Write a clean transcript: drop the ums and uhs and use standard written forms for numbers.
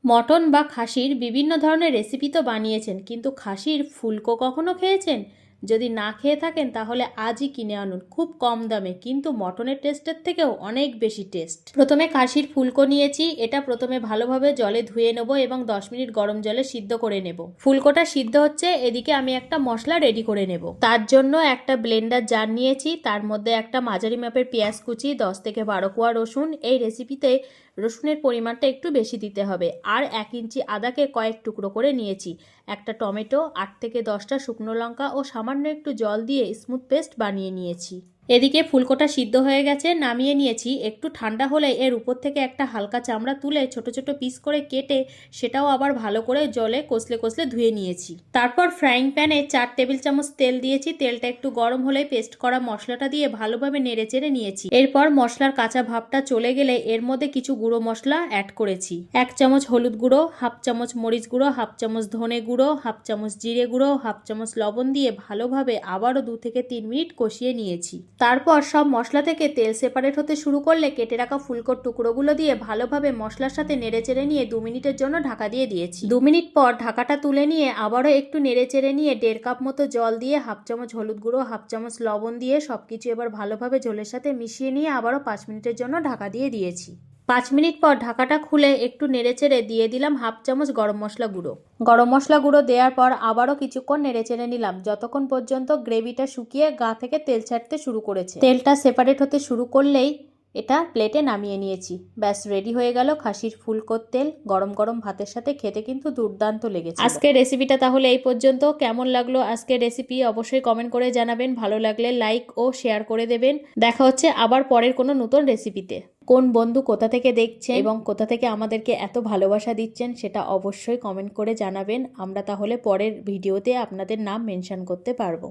Mutton বা খাসির বিভিন্ন ধরনের রেসিপি তো বানিয়েছেন, কিন্তু খাসির ফুলকো কখনো খেয়েছেন? যদি না খেয়ে থাকেন তাহলে আজই কিনে আনুন, খুব কম দামে, কিন্তু মটনের টেস্টের থেকেও অনেক বেশি টেস্ট। প্রথমে খাসির ফুলকো নিয়েছি, এটা প্রথমে ভালোভাবে জলে ধুয়ে নেব এবং 10 মিনিট গরম জলে সিদ্ধ করে নেব। ফুলকোটা সিদ্ধ হচ্ছে, এদিকে আমি একটা মশলা রেডি করে নেব। তার জন্য একটা ব্লেন্ডার জার নিয়েছি, তার মধ্যে একটা মাঝারি মাপের পেঁয়াজ কুচি, 10 থেকে 12 কোয়া রসুন, এই রেসিপিতে রসুনের পরিমাণটা একটু বেশি দিতে হবে, আর 1 ইঞ্চি আদাকে কয়েক টুকরো করে নিয়েছি, একটা টমেটো, 8 থেকে 10টা শুকনো লঙ্কা ও সামান্য একটু জল দিয়ে স্মুথ পেস্ট বানিয়ে নিয়েছি। এদিকে ফুলকোটা সিদ্ধ হয়ে গেছে, নামিয়ে নিয়েছি। একটু ঠান্ডা হলে এর উপর থেকে একটা হালকা চামড়া তুলে ছোট ছোট পিস করে কেটে সেটাও আবার ভালো করে জলে কষলে কষলে ধুয়ে নিয়েছি। তারপর ফ্রাইং প্যানে 4 টেবিল চামচ তেল দিয়েছি, তেলটা একটু গরম হলে পেস্ট করা মশলাটা দিয়ে ভালোভাবে নেড়ে চেড়ে নিয়েছি। এরপর মশলার কাঁচা ভাবটা চলে গেলে এর মধ্যে কিছু গুঁড়ো মশলা অ্যাড করেছি। 1 চামচ হলুদ গুঁড়ো, 1/2 চামচ মরিচ গুঁড়ো, 1/2 চামচ ধনে গুঁড়ো, 1/2 চামচ জিরে গুঁড়ো, 1/2 চামচ লবণ দিয়ে ভালোভাবে আবারও 2 থেকে 3 মিনিট কষিয়ে নিয়েছি। তারপর সব মশলা থেকে তেল সেপারেট হতে শুরু করলে কেটে রাখা ফুলকোর টুকরোগুলো দিয়ে ভালোভাবে মশলার সাথে নেড়েচেড়ে নিয়ে 2 মিনিটের জন্য ঢাকা দিয়ে দিয়েছি। 2 মিনিট পর ঢাকাটা তুলে নিয়ে আবারও একটু নেড়েচেড়ে নিয়ে 1.5 কাপ মতো জল দিয়ে 1/2 চামচ হলুদ গুঁড়ো, 1/2 চামচ লবণ দিয়ে সবকিছু এবার ভালোভাবে ঝোলের সাথে মিশিয়ে নিয়ে আবারও 5 মিনিটের জন্য ঢাকা দিয়ে দিয়েছি। 5 মিনিট পর ঢাকাটা খুলে একটু নেড়েচেড়ে দিয়ে দিলাম 1/2 চামচ গরম মশলা গুঁড়ো। গরম মশলা গুঁড়ো দেওয়ার পর আবারও কিছুক্ষণ নেড়েচেড়ে নিলাম, যতক্ষণ পর্যন্ত গ্রেভিটা শুকিয়ে গা থেকে তেল ছাড়তে শুরু করেছে। তেলটা সেপারেট হতে শুরু করলেই এটা প্লেটে নামিয়ে নিয়েছি। ব্যাস, রেডি হয়ে গেল খাসির ফুলকোর তেল। গরম গরম ভাতের সাথে খেতে কিন্তু দুর্দান্ত লেগেছে। আজকের রেসিপিটা তাহলে এই পর্যন্ত। কেমন লাগলো আজকের রেসিপি অবশ্যই কমেন্ট করে জানাবেন। ভালো লাগলে লাইক ও শেয়ার করে দেবেন। দেখা হচ্ছে আবার পরের কোনো নতুন রেসিপিতে। কোন বন্ধু কোথা থেকে দেখছেন এবং কোথা থেকে আমাদেরকে এত ভালোবাসা দিচ্ছেন সেটা অবশ্যই কমেন্ট করে জানাবেন। আমরা তাহলে পরের ভিডিওতে আপনাদের নাম মেনশন করতে পারবো।